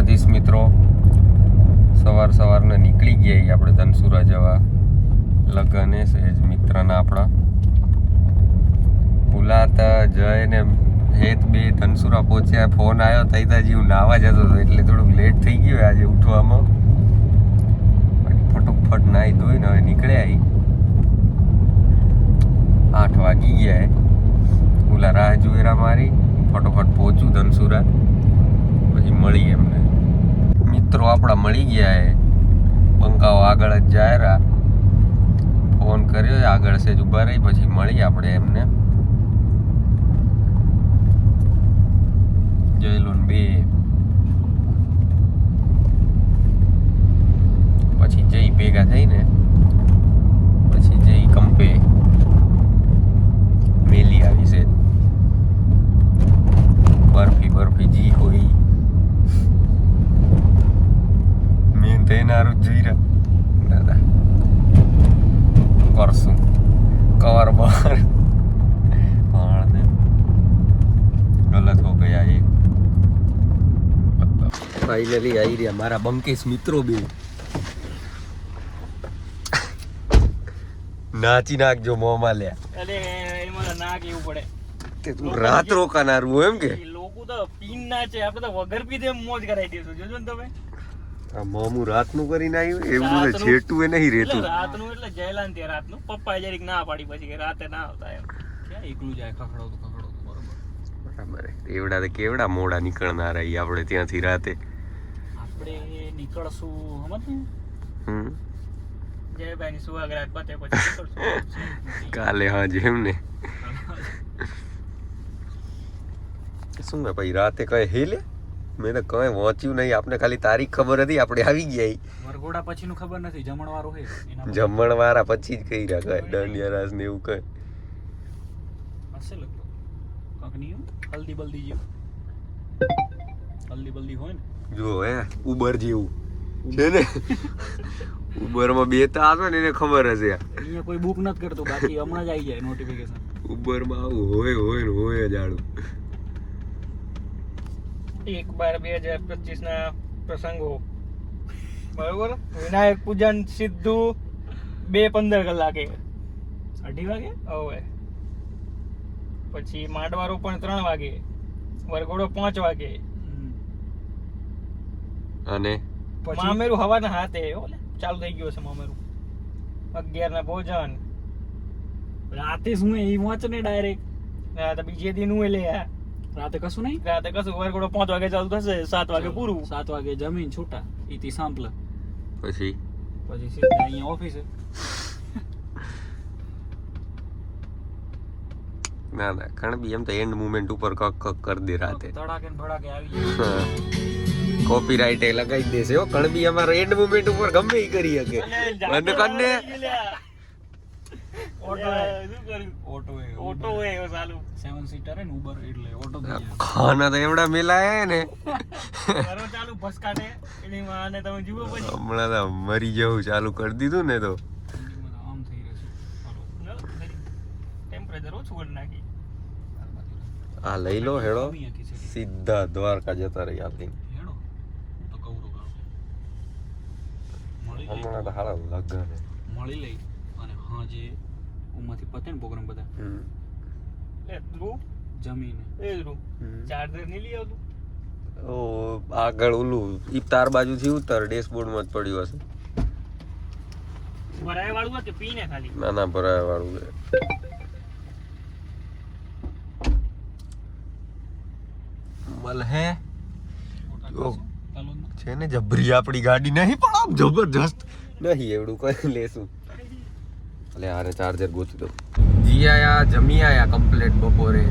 દ્વારકાધીશ મિત્રો, સવારના નીકળી ગયા આપણે ધનસુરા જવા લગને સહેજ મિત્રના આપણા ભૂલાતા જઈને હેત બે ધનસુરા પહોંચ્યા. ફોન આવ્યો તૈતાજી હું નાવા જતો હતો એટલે થોડુંક લેટ થઈ ગયું આજે ઉઠવામાં. ફટોફટ નાહી ધોઈને હવે નીકળ્યા. 8 વાગી ગયા. ઓલા રાહ જોઈરા મારી ફટોફટ પહોંચું ધનસુરા પછી મળી એમને મિત્રો આપણા મળી ગયા. બંકાઓ આગળ જ જાયરા ફોન કર્યો આગળ સેજ ઉભા રહી પછી મળી આપણે એમને. જયલોન બે પછી જઈ ભેગા થઈને પછી જઈ કંપે મેલી આવી છે બરફી જી હોય મેં તેનારું જોઈ રહ્યા દાદા કરશું કવાર બહાર ગલત હો ગયા. એ ફાઇનલી આવી રહ્યા મારા બંકેશ મિત્રો બે. નાચી નાખજો મોંમાં લ્યા. અરે એમાં ના કેવું પડે તે તું રાત રોકાનારું એમ કે લોકો તો પીન ના છે આપણે તો વગર પીધે મોજ કરાવી દઈશું. જોજો ને તમે આ મોમું રાતનું કરીને આવ્યું એવું તો છેટું એ નહીં રહેતું. રાતનું એટલે જયલાન તે રાતનું પપ્પા જરીક ના પાડી પછી કે રાતે ના આવતા એમ. ક્યાં એકલું જાય ખખડો બરાબર. એવડા તો કેવડા મોડા નીકળનારા આપણે ત્યાંથી રાતે. આપણે નીકળશું સમજ ને જયભાઈ ની સુહાગરાત પતે પછી નીકળશું કાલે. હા જેમ ને શું ને પછી રાતે કઈ હેલે મેં તો કઈ વાંચ્યું નહીં. આપણે ખાલી તારીખ ખબર હતી આપણે આવી ગયા. વરઘોડા પછી નું ખબર નથી. જમણવારો હે જમણવારા પછી જ કહી રહ્યા કઈ દાંડિયા રાસ ને એવું કઈ હશે લગતો કાંક નહીં. હલ્દી બલ્દી જેવું હલ્દી બલ્દી હોય ને જો હે ઉબર જેવું છે ને. ઉબરમાં બે તો આવે ને એને ખબર હશે. અહીંયા કોઈ બુક નથી કરતું બાકી હમણાં જ આવી જાય નોટિફિકેશન. ઉબરમાં આવું હોય જ આડું. 1/12/2025 ના પ્રસંગો બરોબર. વિનાયક પૂજન સીધું 2:15 કલાકે 2:30 વાગે હવે. પછી માંડવારો પણ 3 વાગે. વરઘોડો 5 વાગે. અને મામેરું હવાના હાથે ચાલુ થઈ ગયું છે. મામેરું 11 ના ભોજન. રાતે શું એ વાંચ ને ડાયરેક્ટ રાતે બીજે દિન હું લે. રાતે કશું નહીં. રાતે કશું વરઘોડો 5 વાગે ચાલુ થશે 7 વાગે પૂરું. 7 વાગે જમીન છૂટા ઈથી સાંપલા પછી સીધા અહીંયા ઓફિસે. ના કણબી એમ તો એન્ડ મુમેન્ટ ઉપર કક કરી દે રાતે. ધડાકે ને ભડાકે આવી જાય. કોપીરાઈટ એ લગાવી દેશે હો. કણબી અમારો એન્ડ મુમેન્ટ ઉપર ગમે ઈ કરી શકે. અને કન્ને ઓટો હે ચાલુ 7 સીટર હે ને ઉબર એટલે ઓટો થઈ જાય. ખાના તો એવડા મેલાયા ને કરો ચાલુ બસ કાઢે એની માને તમે જુઓ પછી. હમણાં તો મરી જવું ચાલુ કરી દીધું ને તો આમ થઈ રહેશે. ટેમ્પરેચર ઓછું કરી નાખી. આ લઈ લો હેડો સીધા દ્વારકા જતા રહી આપી. હમણાં તો હારા લગન મળી લઈ અને હા જે ઉમાંથી પતે ને પ્રોગ્રામ બધા લે ધ્રુવ જમીન એ ધ્રુવ ચાર્જર નહીં લઈ આવતું. ઓ આગળ ઓલું ઇફતાર બાજુથી ઉતર ડેશબોર્ડમાં જ પડ્યું હશે. ભરાય વાળું કે પીને ખાલી ના ભરાય વાળું છે. મલહે છે ને જબરી આપણી ગાડી નહીં પણ આમ જબરજસ્ત નહીં એવડું કઈ લેશું. એટલે આરે ચાર્જર ગોતી દો. જી આયા જમી આયા કમ્પ્લીટ બપોરે.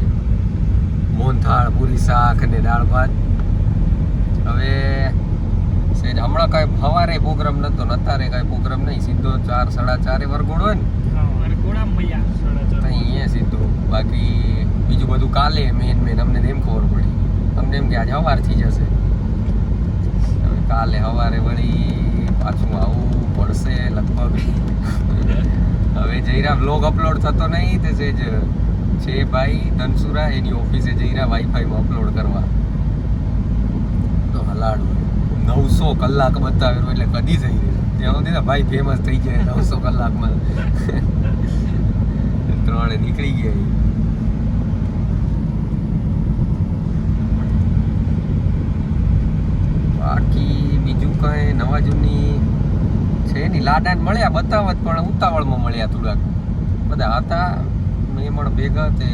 મોહનથાળ પૂરી શાક ને દાળ ભાત. હવે સેજ હમણાં કાંઈ સવારે પ્રોગ્રામ નતો ને અત્યારે કાંઈ પ્રોગ્રામ નહીં. સીધો 4 4:30 વરઘોડો હોય ને વરઘોડા મૈયા 4:30 અહીંયા સીધો. બાકી બીજું બધું કાલે મેન અમને એમ ખબર પડી. અમને એમ કે આજે સવારથી જશે. હવે કાલે સવારે વળી પાછું આવવું પડશે લગભગ. હવે જયરા બ્લોગ અપલોડ થતો નહીં તે સેજ છે ભાઈ ધનસુરા એની ઓફિસે જઈને વાઈફાઈમાં અપલોડ કરવા તો હલાડું 900 કલાક બતાવેલું એટલે કદી થઈ ગયું ત્યાં સુધી ભાઈ ફેમસ થઈ જાય 900 કલાકમાં. ત્રણે નીકળી ગયા. બાકી બીજું કઈ નવા જૂની છે નહીં. લાડાને મળ્યા બતાવત પણ ઉતાવળમાં મળ્યા થોડાક બધા હતા મેમણ ભેગા તે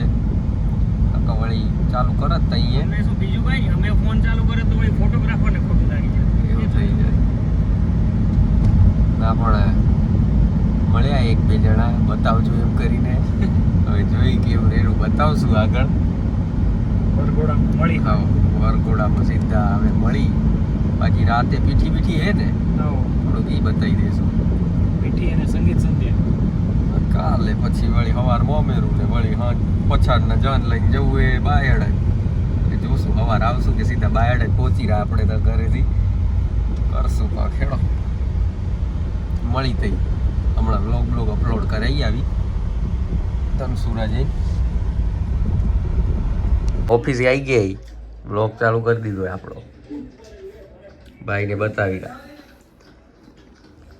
વળી ચાલુ કરત તઈએ અમે શું બીજું કઈ અમે ફોન ચાલુ કરે તો વળી ફોટોગ્રાફરને ખોટું લાગી જાય એવું થઈ જાય. ના પણ મળ્યા એક બે જણા બતાવજો એમ કરીને. હવે જોઈ કેવું રેરું બતાવશું આગળ. વરઘોડામાં મળી હા વરઘોડામાં સીધા હવે મળી. બાકી રાતે પીઠી હે ને થોડુંક એ બતાવી દઈશું. પીઠી અને સંગીત સંધ્યા કાલે પછી વળી સવાર મોમેરું ને વળી હા પછાડના જાન લઈને જવું એ બાયડ એટલે જોશું સવાર આવશું કે સીધા બાયડ જ પહોંચી રહ્યા આપણે તો ઘરેથી કરશું પા ખેડો. મળી થઈ હમણાં બ્લોગ અપલોડ કરાવી આવી ધનસુરા જઈને ઓફિસે આવી ગયા. બ્લોગ ચાલુ કરી દીધો આપણો. ભાઈને બતાવી રહ્યા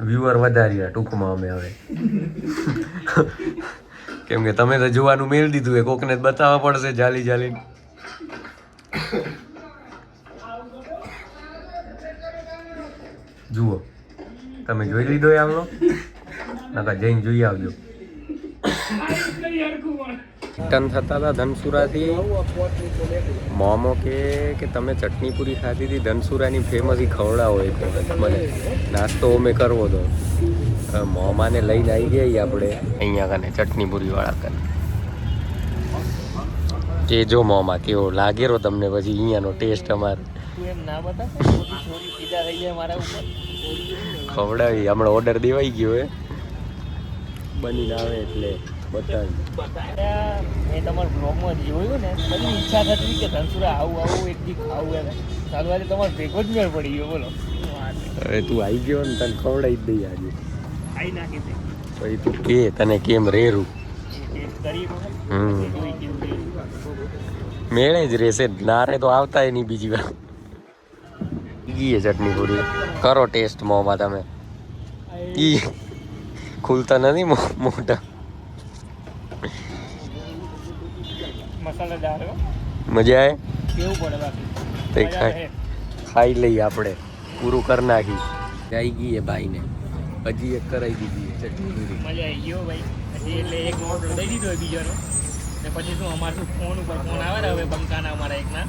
વ્યુઅર વધાર્યા ટૂંકમાં અમે હવે. કેમ કે તમે તો જોવાનું મેળ દીધું એ કોકને જ બતાવવા પડશે જાલીને. જુઓ તમે જોઈ લીધો એ આવલો નકા જઈને જોઈ આવજો. રિટર્ન થતા હતા ધનસુરાથી મોમો કે તમે ચટણી પૂરી ખાધી હતી ધનસુરાની ફેમસ ખવડાવો એક વખત મને નાસ્તો અમે કરવો હતો. મોમાને લઈને આવી ગયા આપણે અહીંયા કને ચટણી પૂરી વાળા કને. કે જો મોમા કેવો લાગેરો તમને પછી અહીંયાનો ટેસ્ટ અમારે ખવડાવી હમણાં ઓર્ડર દેવાઈ ગયો હે બનીને આવે એટલે બતાવી. મેં તમારા બ્લોગમાં જોયું ને બધી ઈચ્છા થતી કે ધનસુરા આવું એક દી ખાવું એમ ચાલુ આજે તમારે ભેગો જ મેળ પડી ગયો. બોલો હવે તું આવી ગયો ને તને ખવડાવી જ દઈ આજે. ખાઈ નાખી દે પછી તું કે તને કેમ રેરું મેળે જ રહેશે નારે તો આવતા નહીં બીજી વાર. ગીએ ચટણી પૂરી કરો ટેસ્ટ મોંમાં તમે. ઈ ખુલતા નથી મોટા મસાલેદાર મજા આવે કેવું પડે બાકી તે ખાઈ લઈએ આપણે પૂરું કરી નાખી. આવી ગઈ ભાઈને હજી એક કરાવી દીધી ચટણી પૂરી. મજા આવી ગયો ભાઈ. હજી એટલે એક ઓર્ડર દઈ દીધો બીજાનો ને પછી શું અમારે ફોન ઉપર ફોન આવે ને હવે બંકાના અમારા એકના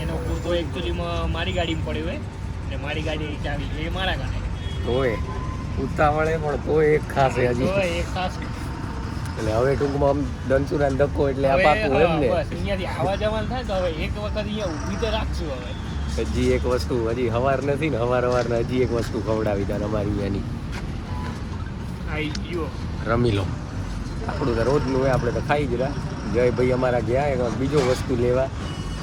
એનો પૂરતો એકચ્યુઅલીમાં મારી ગાડીમાં પડ્યો હોય ને મારી ગાડી ચાવી એ મારા ગાડી તોય ઉતાવળે પણ તોય એક ખાસ હજી એક ખાસ. એટલે હવે ટૂંકમાં આમ ધનસુરાને ધક્કો એટલે આ પાકું એમ ને બસ અહીંયાથી આવા જવાનું થાય તો હવે એક વખત અહીંયા ઊભી તો રાખશું. હવે હજી એક વસ્તુ હજી હવાર નથી ને હવારને હજી એક વસ્તુ ખવડાવી દે અમારી એની આવી ગયો રમી લો. આપણું તો રોજનું હોય આપણે તો ખાઈ જ રહ્યા. જયભાઈ અમારા ગયા એક બીજો વસ્તુ લેવા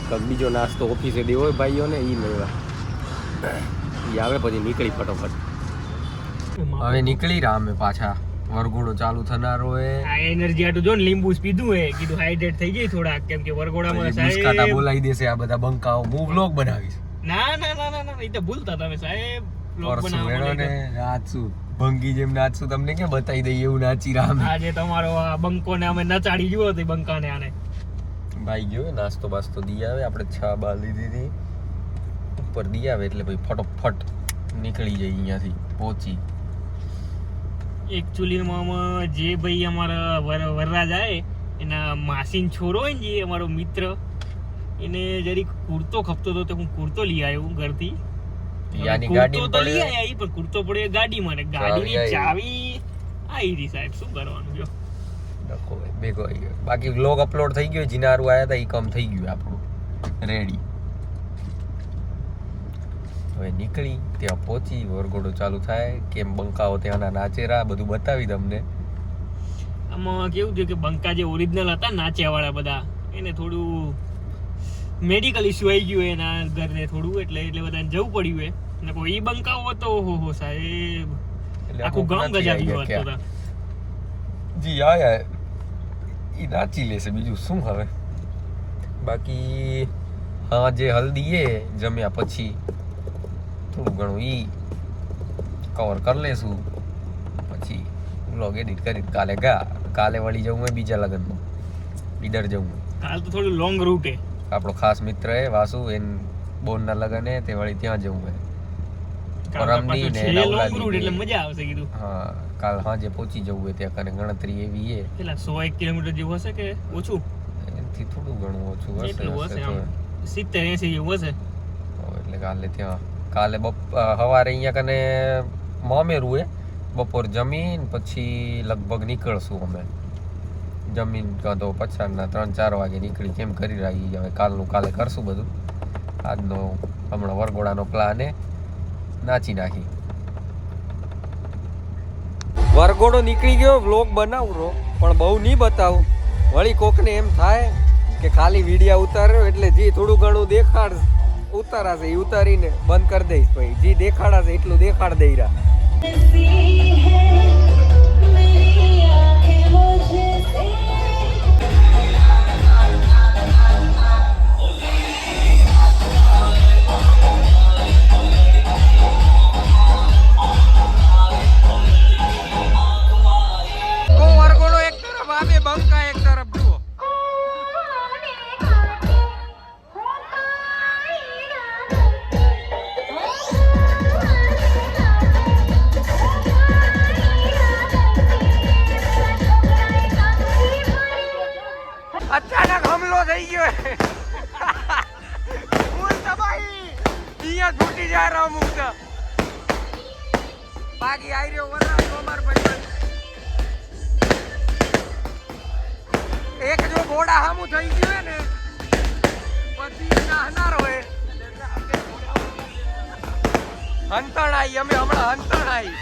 કંઈક બીજો નાસ્તો ઓફિસે દેવો હોય ભાઈઓને એ લેવા એ આવે પછી નીકળી ફટોફટ. હવે નીકળી રહ્યા અમે પાછા. વરઘોડો ચાલુ થનારો હે. આ એનર્જી આટું જો ને લીંબુ પીધું હે કીધું હાઇડ્રેટ થઈ ગઈ થોડા કેમ કે વરઘોડામાં મુસ્કાટા બોલાવી દેશે આ બધા બંકાઓ. હું વ્લોગ બનાવીશ. ના એ તો ભૂલતા તમે સાહેબ વ્લોગ પરસું બનાવવા વેણો ને નાચશું ભંગી જેમ નાચશું તમને કેમ બતાવી દઈએ એવું નાચી રામ. આજે તમારો આ બંકો ને અમે નચાડી જુઓ તે બંકાને આને ભાઈ ગયો નાસ્તો બાસ્તો દી આવે. આપણે છા બા લીધી હતી ઉપર દી આવે એટલે ભાઈ ફટોફટ નીકળી જાય અહીંયાથી પહોંચી. એકચ્યુઅલીમાં જે ભાઈ અમારા વરરાજ આવે એના માસીન છોરો હોય ને જે અમારો મિત્ર એને જરીક કુર્તો ખપતો હતો તો હું કુર્તો લઈ આવ્યો ઘરથી. યાની ગાડી કુર્તો તો લઈ આવ્યા પણ કુર્તો પડ્યો ગાડીમાં ને ગાડીની ચાવી આવી રહી સાહેબ શું કરવાનું જો ડખો ભેગો આવી ગયો. બાકી વ્લોગ અપલોડ થઈ ગયો. જીનારું આવ્યા હતા એ કામ થઈ ગયું આપણું રેડી. હવે નીકળી ત્યાં પહોંચી વરઘોડો ચાલુ થાય કેમ બંકાઓ ત્યાંના નાચેરા બધું બતાવી તમને. આમાં કેવું થયું કે બંકા જે ઓરિજિનલ હતા નાચ્યા વાળા બધા એને થોડું મેડિકલ ઇસ્યુ આવી ગયું એના ઘરને થોડું એટલે બધાને જવું પડ્યું હોય ને કોઈ બંકાઓ હતો ઓહો સાહેબ આખું ગામ ગજાવી ગયું હતું. જી આયા એ નાચી લેશે બીજું શું હવે. બાકી હા જે હલ્દી એ જમ્યા પછી થોડું ઘણું ઈ કવર કરી લેશું, પછી વ્લોગ એડિટ કરી કાલે વળી જવું હોય બીજા લગ્નમાં, બીદર જવું હોય. હાલ તો થોડું લોંગ રૂટ હે. આપણો ખાસ મિત્ર હે વાસુ, એન બોનના લગ્ન હે તે વળી ત્યાં જવું હોય. પરમની ને લોંગ રૂટ એટલે મજા આવશે કીધું. હા, કાલ સાંજે પહોંચી જવું હોય ત્યાં કને ગણતરી એવી હે. કેટલા 101 કિલોમીટર જેવું હશે કે ઓછું? એનાથી થોડું ઘણું ઓછું એટલું હશે, હશે. આમ 70-80 જેવું હશે. એટલે કાલે સવારે અહીંયા કને મામેરું હે, બપોર જમીન પછી લગભગ નીકળશું અમે. જમીન કાં તો પછાડના 3-4 વાગે નીકળી કેમ કરી રહી. હવે કાલે કરશું બધું. આજનો હમણાં વરઘોડાનો પ્લાન હે, નાચી નાખી. વરઘોડો નીકળી ગયો, વ્લોગ બનાવરો પણ બહુ નહીં બતાવું. વળી કોકને એમ થાય કે ખાલી વિડીયા ઉતાર્યો એટલે જે થોડું ઘણું ઉતારાશે એ ઉતારીને બંધ કરી દઈશ. ભાઈ જે દેખાડાશે એટલું દેખાડ દઈ રહ્યા. વરઘોડો એક તરફ આવે, બંકા એક તરફ જુઓ. અચાનક હમલો થઈ ગયો. ફૂલ તબાહી અહીંયા છૂટી જાય રામ મુક્ત બાકી આવી રહ્યો વરરાજ અમાર ભાઈ. એક જો ઘોડા સામું થઈ ગયું હે ને પછી નાહનાર હોય. હંતણ આવી, અમે હમણાં હંતણ આવી.